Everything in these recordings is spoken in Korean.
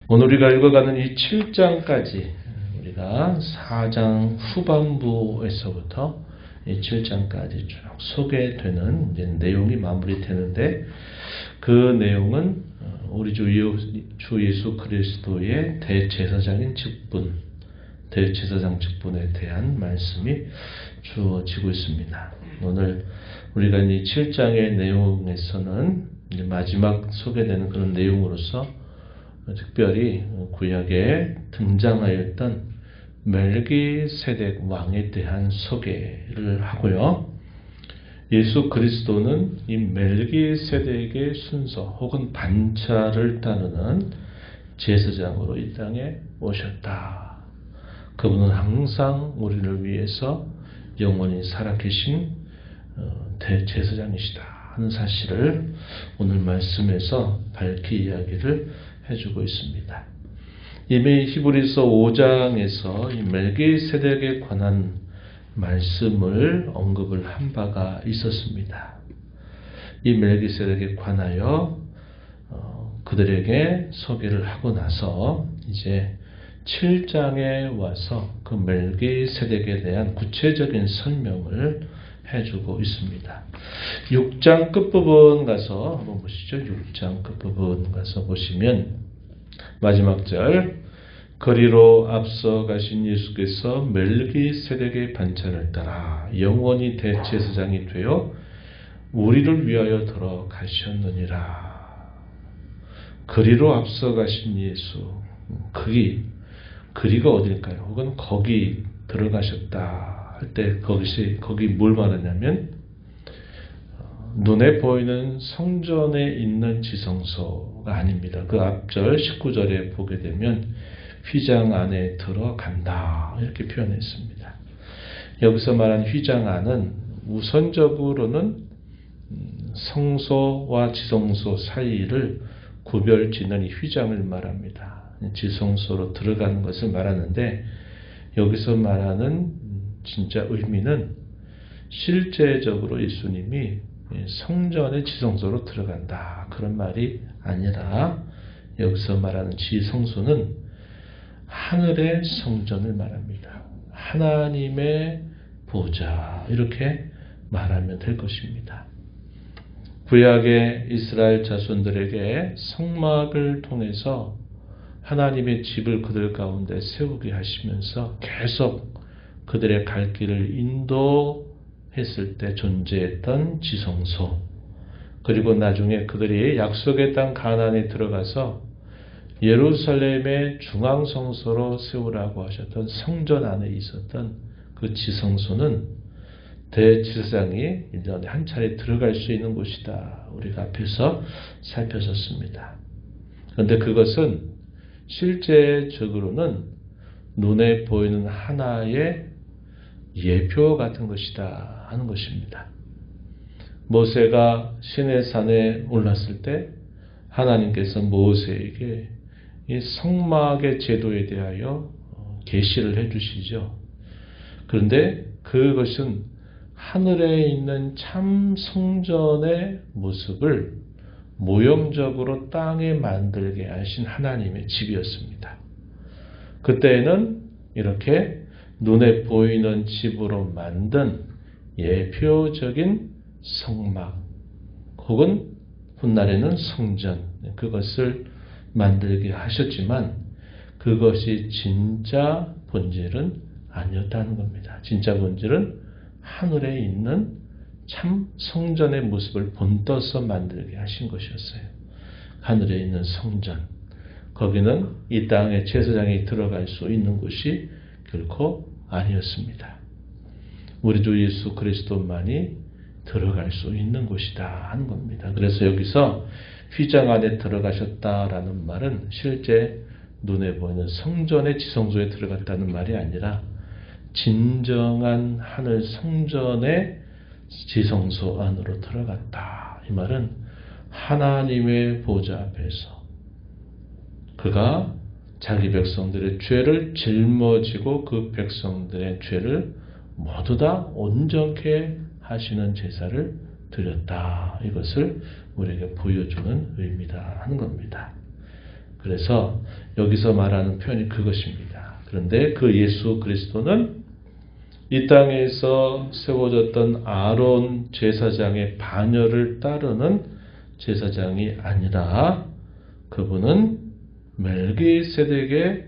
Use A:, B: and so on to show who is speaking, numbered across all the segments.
A: 오늘 우리가 읽어가는 이 7장까지 우리가 4장 후반부에서부터 이 7장까지 쭉 소개되는 이제 내용이 마무리되는데, 그 내용은 우리 주 예수 그리스도의 대제사장인 직분, 대제사장 직분에 대한 말씀이 주어지고 있습니다. 오늘 우리가 이 7장의 내용에서는 이제 마지막 소개되는 그런 내용으로서 특별히 구약에 등장하였던 멜기세덱 왕에 대한 소개를 하고요. 예수 그리스도는 이 멜기세덱의 순서 혹은 반차를 따르는 제사장으로 이 땅에 오셨다. 그분은 항상 우리를 위해서 영원히 살아계신 대제사장이시다 하는 사실을 오늘 말씀에서 밝히 이야기를 해주고 있습니다. 이미 히브리서 5장에서 이 멜기세덱에 관한 말씀을 언급을 한 바가 있었습니다. 이 멜기세덱에 관하여 그들에게 소개를 하고 나서 이제 7장에 와서 그 멜기세덱에 대한 구체적인 설명을 해주고 있습니다. 6장 끝부분 가서 한번 보시죠. 6장 끝부분 가서 보시면 마지막 절, 거리로 앞서 가신 예수께서 멜기세덱의 반차를 따라 영원히 대제사장이 되어 우리를 위하여 들어가셨느니라. 거리로 앞서 가신 예수, 거리가 어딜까요? 혹은 거기 들어가셨다 할 때 거기 뭘 말하냐면 눈에 보이는 성전에 있는 지성소가 아닙니다. 그 앞절 19절에 보게 되면 휘장 안에 들어간다 이렇게 표현했습니다. 여기서 말한 휘장 안은 우선적으로는 성소와 지성소 사이를 구별짓는 이 휘장을 말합니다. 지성소로 들어가는 것을 말하는데, 여기서 말하는 진짜 의미는 실제적으로 예수님이 성전의 지성소로 들어간다 그런 말이 아니라, 여기서 말하는 지성소는 하늘의 성전을 말합니다. 하나님의 보좌 이렇게 말하면 될 것입니다. 구약의 이스라엘 자손들에게 성막을 통해서 하나님의 집을 그들 가운데 세우게 하시면서 계속 그들의 갈 길을 인도했을 때 존재했던 지성소, 그리고 나중에 그들이 약속의 땅 가나안에 들어가서 예루살렘의 중앙성소로 세우라고 하셨던 성전 안에 있었던 그 지성소는 대제사장이 1년에 한 차례 들어갈 수 있는 곳이다. 우리가 앞에서 살펴봤습니다. 그런데 그것은 실제적으로는 눈에 보이는 하나의 예표 같은 것이다 하는 것입니다. 모세가 시내산에 올랐을 때 하나님께서 모세에게 이 성막의 제도에 대하여 계시를 해주시죠. 그런데 그것은 하늘에 있는 참 성전의 모습을 모형적으로 땅에 만들게 하신 하나님의 집이었습니다. 그때에는 이렇게 눈에 보이는 집으로 만든 예표적인 성막 혹은 훗날에는 성전, 그것을 만들게 하셨지만 그것이 진짜 본질은 아니었다는 겁니다. 진짜 본질은 하늘에 있는 참 성전의 모습을 본떠서 만들게 하신 것이었어요. 하늘에 있는 성전, 거기는 이 땅에 제사장이 들어갈 수 있는 곳이 결코 아니었습니다. 우리 주 예수 그리스도만이 들어갈 수 있는 곳이다 하는 겁니다. 그래서 여기서 휘장 안에 들어가셨다라는 말은 실제 눈에 보이는 성전의 지성소에 들어갔다는 말이 아니라 진정한 하늘 성전의 지성소 안으로 들어갔다. 이 말은 하나님의 보좌 앞에서 그가 자기 백성들의 죄를 짊어지고 그 백성들의 죄를 모두 다 온전케 하시는 제사를 드렸다. 이것을 우리에게 보여주는 의미다 하는 겁니다. 그래서 여기서 말하는 표현이 그것입니다. 그런데 그 예수 그리스도는 이 땅에서 세워졌던 아론 제사장의 반열을 따르는 제사장이 아니라 그분은 멜기세덱의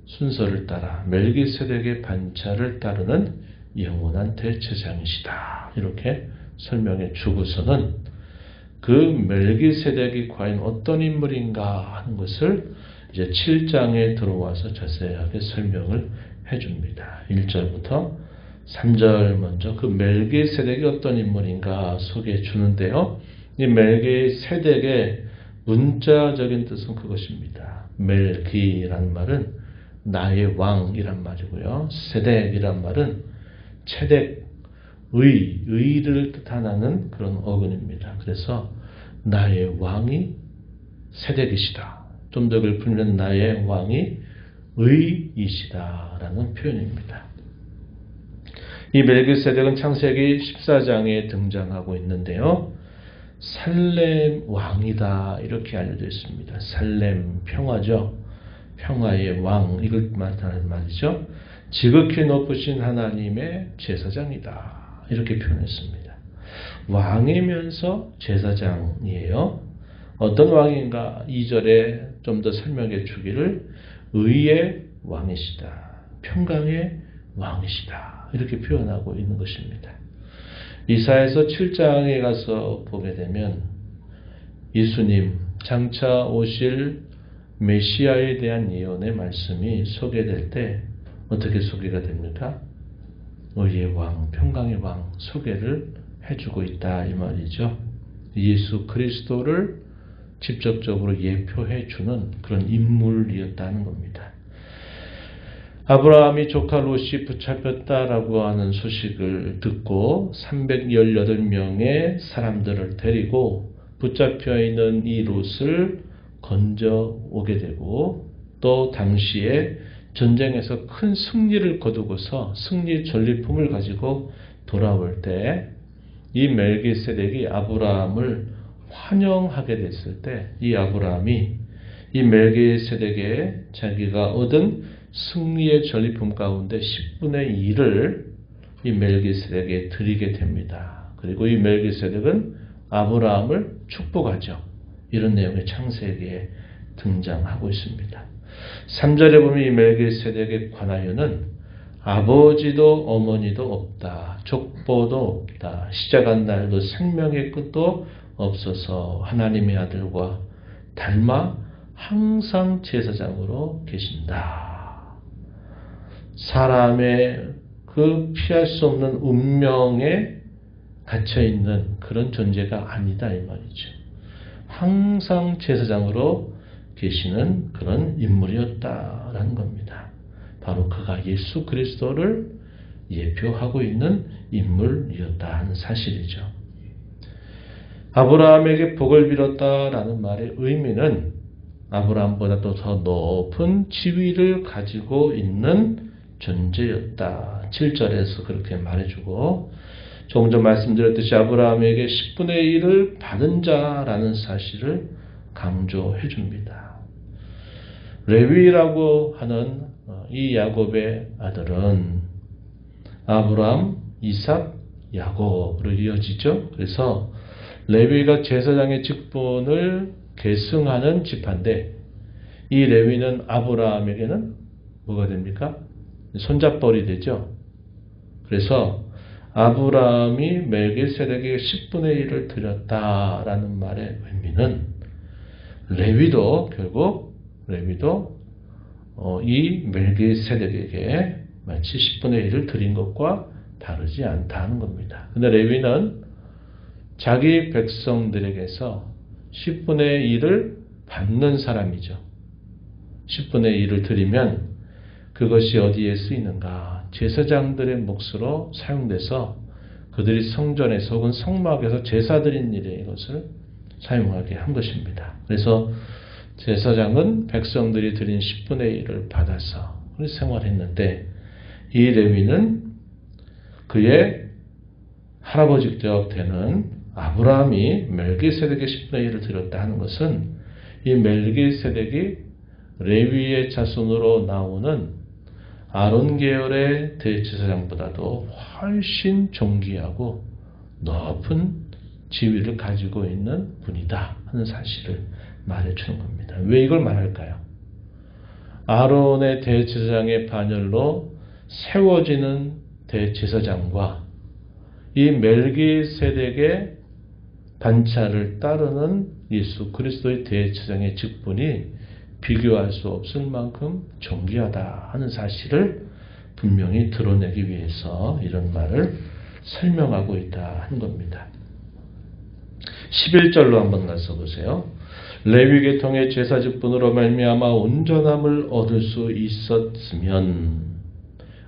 A: 순서를 따라 멜기세덱의 반차를 따르는 영원한 대제사장이시다. 이렇게 설명해 주고서는 그 멜기세덱이 과연 어떤 인물인가 하는 것을 이제 7장에 들어와서 자세하게 설명을 해줍니다. 1절부터 3절 먼저 그 멜기세덱이 어떤 인물인가 소개해 주는데요. 이 멜기세덱의 문자적인 뜻은 그것입니다. 멜기라는 말은 나의 왕이란 말이고요. 세덱이란 말은 체덱, 의를 뜻하는 그런 어근입니다. 그래서 나의 왕이 세덱이시다. 좀 더 풀면 나의 왕이 의이시다라는 표현입니다. 이 멜기세덱은 창세기 14장에 등장하고 있는데요. 살렘 왕이다 이렇게 알려져 있습니다. 살렘 평화죠. 평화의 왕 이걸 말하는 말이죠. 지극히 높으신 하나님의 제사장이다 이렇게 표현했습니다. 왕이면서 제사장이에요. 어떤 왕인가 2절에 좀 더 설명해 주기를 의의 왕이시다. 평강의 왕이시다. 이렇게 표현하고 있는 것입니다. 이사야서 7장에 가서 보게 되면 예수님 장차 오실 메시아에 대한 예언의 말씀이 소개될 때 어떻게 소개가 됩니까? 의의 왕, 평강의 왕 소개를 해주고 있다 이 말이죠. 예수 그리스도를 직접적으로 예표해 주는 그런 인물이었다는 겁니다. 아브라함이 조카 롯이 붙잡혔다라고 하는 소식을 듣고 318명의 사람들을 데리고 붙잡혀 있는 이 롯을 건져 오게 되고 또 당시에 전쟁에서 큰 승리를 거두고서 승리 전리품을 가지고 돌아올 때 이 멜기세덱이 아브라함을 환영하게 됐을 때 이 아브라함이 이 멜기세덱의 자기가 얻은 승리의 전리품 가운데 10분의 1을 이 멜기세덱에게 드리게 됩니다. 그리고 이 멜기세덱은 아브라함을 축복하죠. 이런 내용의 창세기에 등장하고 있습니다. 3절에 보면 이 멜기세덱에 관하여는 아버지도 어머니도 없다. 족보도 없다. 시작한 날도 생명의 끝도 없어서 하나님의 아들과 닮아 항상 제사장으로 계신다. 사람의 그 피할 수 없는 운명에 갇혀있는 그런 존재가 아니다 이 말이죠. 항상 제사장으로 계시는 그런 인물이었다라는 겁니다. 바로 그가 예수 그리스도를 예표하고 있는 인물이었다는 사실이죠. 아브라함에게 복을 빌었다라는 말의 의미는 아브라함보다도 더 높은 지위를 가지고 있는 존재였다. 7절에서 그렇게 말해주고 조금 전 말씀드렸듯이 아브라함에게 10분의 1을 받은 자라는 사실을 강조해 줍니다. 레위라고 하는 이 야곱의 아들은 아브라함, 이삭, 야곱으로 이어지죠. 그래서 레위가 제사장의 직분을 계승하는 지파인데 이 레위는 아브라함에게는 뭐가 됩니까? 손잡벌이 되죠. 그래서 아브라함이 멜기세덱에게 10분의 1을 드렸다라는 말의 의미는 레위도 결국 이 멜기세덱에게 마치 10분의 1을 드린 것과 다르지 않다는 겁니다. 근데 레위는 자기 백성들에게서 10분의 1을 받는 사람이죠. 10분의 1을 드리면 그것이 어디에 쓰이는가? 제사장들의 몫으로 사용돼서 그들이 성전에서 혹은 성막에서 제사 드린 일에 이것을 사용하게 한 것입니다. 그래서 제사장은 백성들이 드린 10분의 1을 받아서 생활했는데 이 레위는 그의 할아버지적 되는 아브라함이 멜기세덱의 10분의 1을 드렸다 하는 것은 이 멜기세덱이 레위의 자손으로 나오는 아론 계열의 대제사장보다도 훨씬 존귀하고 높은 지위를 가지고 있는 분이다 하는 사실을 말해주는 겁니다. 왜 이걸 말할까요? 아론의 대제사장의 반열로 세워지는 대제사장과 이 멜기세덱의 반차를 따르는 예수 그리스도의 대제사장의 직분이 비교할 수 없을 만큼 존귀하다 하는 사실을 분명히 드러내기 위해서 이런 말을 설명하고 있다 하는 겁니다. 11절로 한번 가서 보세요. 레위 계통의 제사 직분으로 말미암아 온전함을 얻을 수 있었으면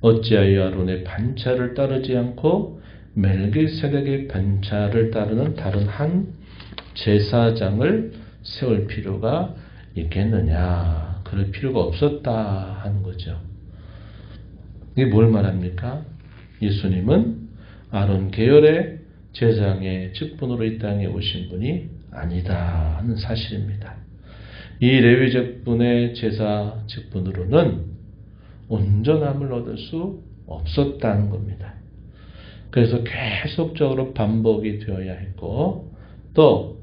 A: 어찌하여 아론의 반차를 따르지 않고 멜기세덱의 반차를 따르는 다른 한 제사장을 세울 필요가 있겠느냐. 그럴 필요가 없었다 하는 거죠. 이게 뭘 말합니까? 예수님은 아론 계열의 제사장의 직분으로 이 땅에 오신 분이 아니다 하는 사실입니다. 이 레위 직분의 제사 직분으로는 온전함을 얻을 수 없었다는 겁니다. 그래서 계속적으로 반복이 되어야 했고 또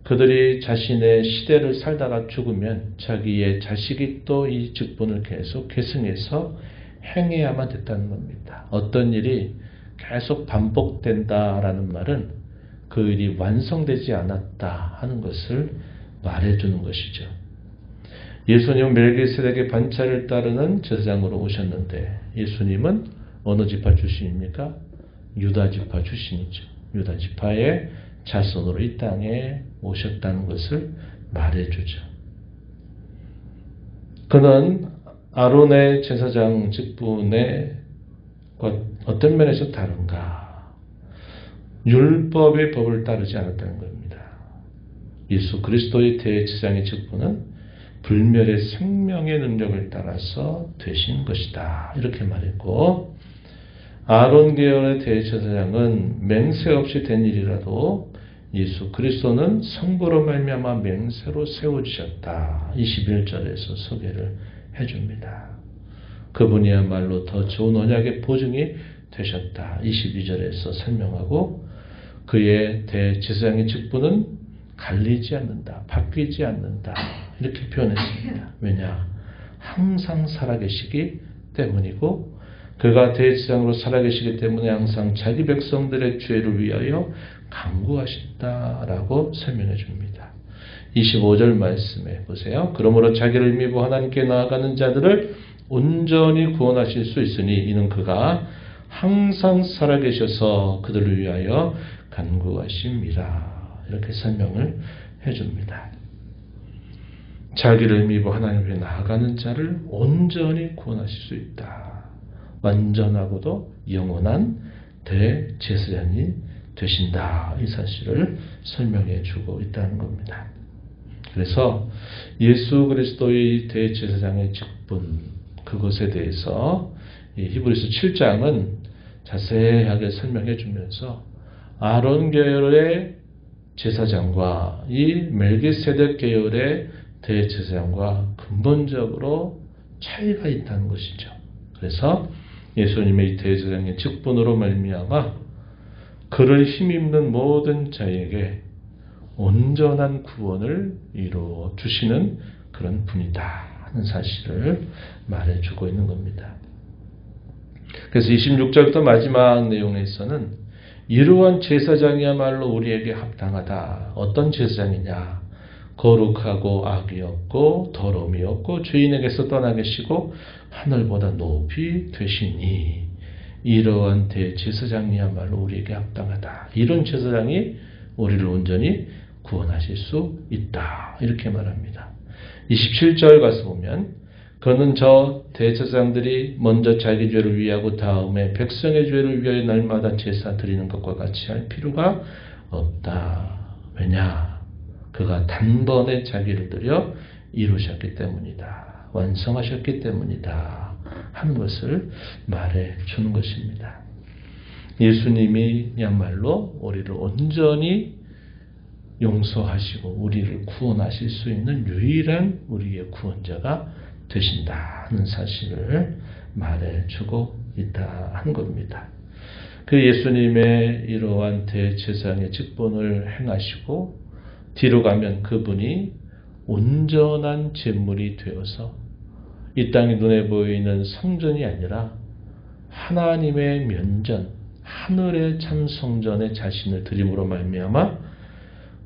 A: 그들이 자신의 시대를 살다가 죽으면 자기의 자식이 또 이 직분을 계속 계승해서 행해야만 됐다는 겁니다. 어떤 일이 계속 반복된다라는 말은 그 일이 완성되지 않았다 하는 것을 말해주는 것이죠. 예수님은 멜기세덱의 반차를 따르는 제사장으로 오셨는데 예수님은 어느 지파 출신입니까? 유다 지파 출신이죠. 유다 지파의 자손으로 이 땅에 오셨다는 것을 말해주죠. 그는 아론의 제사장 직분의 어떤 면에서 다른가? 율법의 법을 따르지 않았다는 겁니다. 예수 그리스도의 대제사장의 직분은 불멸의 생명의 능력을 따라서 되신 것이다. 이렇게 말했고 아론 계열의 대제사장은 맹세 없이 된 일이라도 예수 그리스도는 성부로 말미암아 맹세로 세워지셨다. 21절에서 소개를 해줍니다. 그분이야말로 더 좋은 언약의 보증이 되셨다. 22절에서 설명하고 그의 대제사장의 직분은 갈리지 않는다. 바뀌지 않는다. 이렇게 표현했습니다. 왜냐? 항상 살아계시기 때문이고 그가 대제사장으로 살아계시기 때문에 항상 자기 백성들의 죄를 위하여 간구하신다라고 설명해 줍니다. 25절 말씀에 보세요. 그러므로 자기를 믿고 하나님께 나아가는 자들을 온전히 구원하실 수 있으니 이는 그가 항상 살아계셔서 그들을 위하여 간구하심이라. 이렇게 설명을 해줍니다. 자기를 믿고 하나님께 나아가는 자를 온전히 구원하실 수 있다. 완전하고도 영원한 대제사장이 되신다. 이 사실을 설명해 주고 있다는 겁니다. 그래서 예수 그리스도의 대제사장의 직분 그것에 대해서 히브리서 7장은 자세하게 설명해 주면서 아론 계열의 제사장과 이 멜기세덱 계열의 대제사장과 근본적으로 차이가 있다는 것이죠. 그래서 예수님의 대제사장의 직분으로 말미암아 그를 힘입는 모든 자에게 온전한 구원을 이루어 주시는 그런 분이다 하는 사실을 말해주고 있는 겁니다. 그래서 26절부터 마지막 내용에서는 이러한 제사장이야말로 우리에게 합당하다. 어떤 제사장이냐? 거룩하고 악이 없고 더러움이 없고 죄인에게서 떠나 계시고 하늘보다 높이 되시니 이러한 대제사장이야말로 우리에게 합당하다. 이런 제사장이 우리를 온전히 구원하실 수 있다. 이렇게 말합니다. 27절 가서 보면 그는 저 대제사장들이 먼저 자기 죄를 위하고 다음에 백성의 죄를 위하여 날마다 제사 드리는 것과 같이 할 필요가 없다. 왜냐? 그가 단번에 자기를 들여 이루셨기 때문이다. 완성하셨기 때문이다. 하는 것을 말해 주는 것입니다. 예수님이야말로 우리를 온전히 용서하시고 우리를 구원하실 수 있는 유일한 우리의 구원자가 되신다는 사실을 말해주고 있다 한 겁니다. 그 예수님의 이러한 대제사장의 직분을 행하시고 뒤로 가면 그분이 온전한 제물이 되어서 이 땅의 눈에 보이는 성전이 아니라 하나님의 면전, 하늘의 참 성전에 자신을 드림으로 말미암아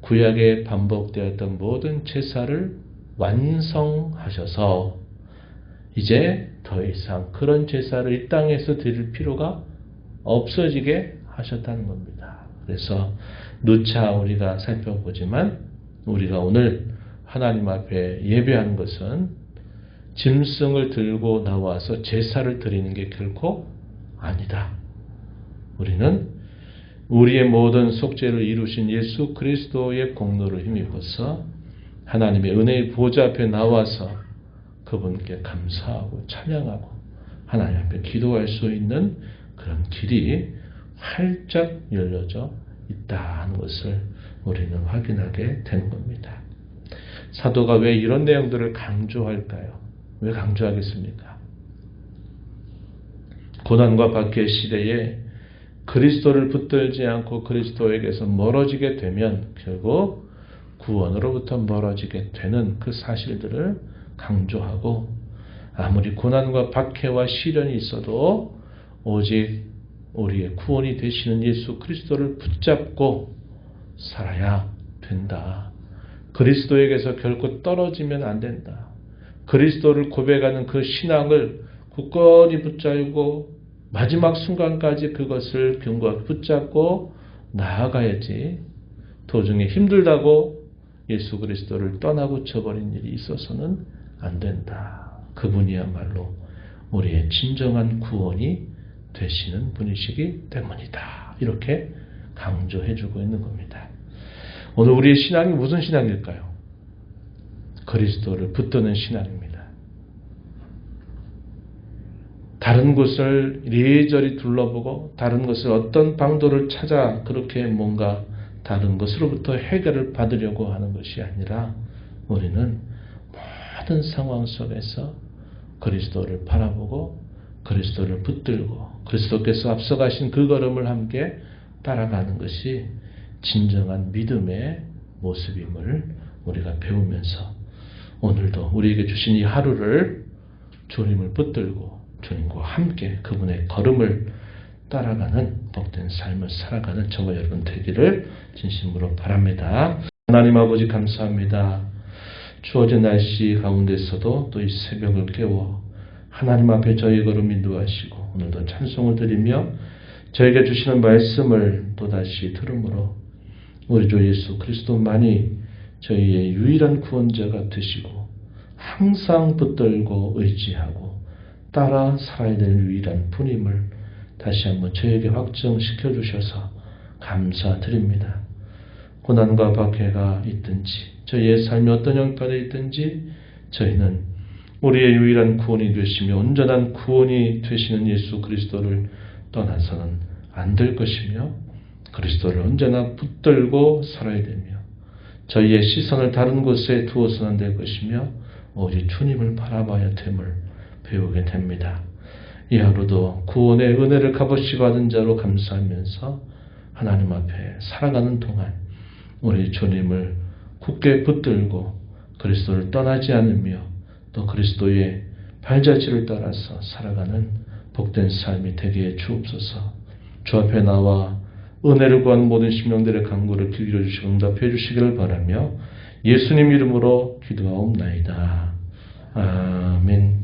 A: 구약에 반복되었던 모든 제사를 완성하셔서 이제 더 이상 그런 제사를 이 땅에서 드릴 필요가 없어지게 하셨다는 겁니다. 그래서 누차 우리가 살펴보지만 우리가 오늘 하나님 앞에 예배하는 것은 짐승을 들고 나와서 제사를 드리는 게 결코 아니다. 우리는 우리의 모든 속죄를 이루신 예수 그리스도의 공로를 힘입어서 하나님의 은혜의 보좌 앞에 나와서 그분께 감사하고 찬양하고 하나님 앞에 기도할 수 있는 그런 길이 활짝 열려져 있다는 것을 우리는 확인하게 되는 겁니다. 사도가 왜 이런 내용들을 강조할까요? 왜 강조하겠습니까? 고난과 박해 시대에 그리스도를 붙들지 않고 그리스도에게서 멀어지게 되면 결국 구원으로부터 멀어지게 되는 그 사실들을 강조하고 아무리 고난과 박해와 시련이 있어도 오직 우리의 구원이 되시는 예수 그리스도를 붙잡고 살아야 된다. 그리스도에게서 결코 떨어지면 안 된다. 그리스도를 고백하는 그 신앙을 굳건히 붙잡고 마지막 순간까지 그것을 견고하게 붙잡고 나아가야지 도중에 힘들다고 예수 그리스도를 떠나고 쳐버린 일이 있어서는 안 된다. 그분이야말로 우리의 진정한 구원이 되시는 분이시기 때문이다. 이렇게 강조해주고 있는 겁니다. 오늘 우리의 신앙이 무슨 신앙일까요? 그리스도를 붙드는 신앙입니다. 다른 곳을 이리저리 둘러보고 다른 것을 어떤 방도를 찾아 그렇게 뭔가 다른 것으로부터 해결을 받으려고 하는 것이 아니라 우리는 모든 상황 속에서 그리스도를 바라보고 그리스도를 붙들고 그리스도께서 앞서가신 그 걸음을 함께 따라가는 것이 진정한 믿음의 모습임을 우리가 배우면서 오늘도 우리에게 주신 이 하루를 주님을 붙들고 주님과 함께 그분의 걸음을 따라가는 복된 삶을 살아가는 저와 여러분 되기를 진심으로 바랍니다. 하나님 아버지 감사합니다. 추워진 날씨 가운데서도 또 이 새벽을 깨워 하나님 앞에 저희 걸음 인도하시고 오늘도 찬송을 드리며 저에게 주시는 말씀을 또다시 들음으로 우리 주 예수 그리스도만이 저희의 유일한 구원자가 되시고 항상 붙들고 의지하고 따라 살아야 될 유일한 분임을 다시 한번 저에게 확정시켜 주셔서 감사드립니다. 고난과 박해가 있든지 저희의 삶이 어떤 형편에 있든지 저희는 우리의 유일한 구원이 되시며 온전한 구원이 되시는 예수 그리스도를 떠나서는 안 될 것이며 그리스도를 언제나 붙들고 살아야 되며 저희의 시선을 다른 곳에 두어서는 안 될 것이며 오직 주님을 바라봐야 됨을 배우게 됩니다. 이 하루도 구원의 은혜를 값없이 받은 자로 감사하면서 하나님 앞에 살아가는 동안 우리 주님을 굳게 붙들고 그리스도를 떠나지 않으며 또 그리스도의 발자취를 따라서 살아가는 복된 삶이 되게 해 주옵소서. 주 앞에 나와 은혜를 구한 모든 심령들의 간구를 귀 기울여 주시고 응답해 주시기를 바라며 예수님 이름으로 기도하옵나이다. 아멘.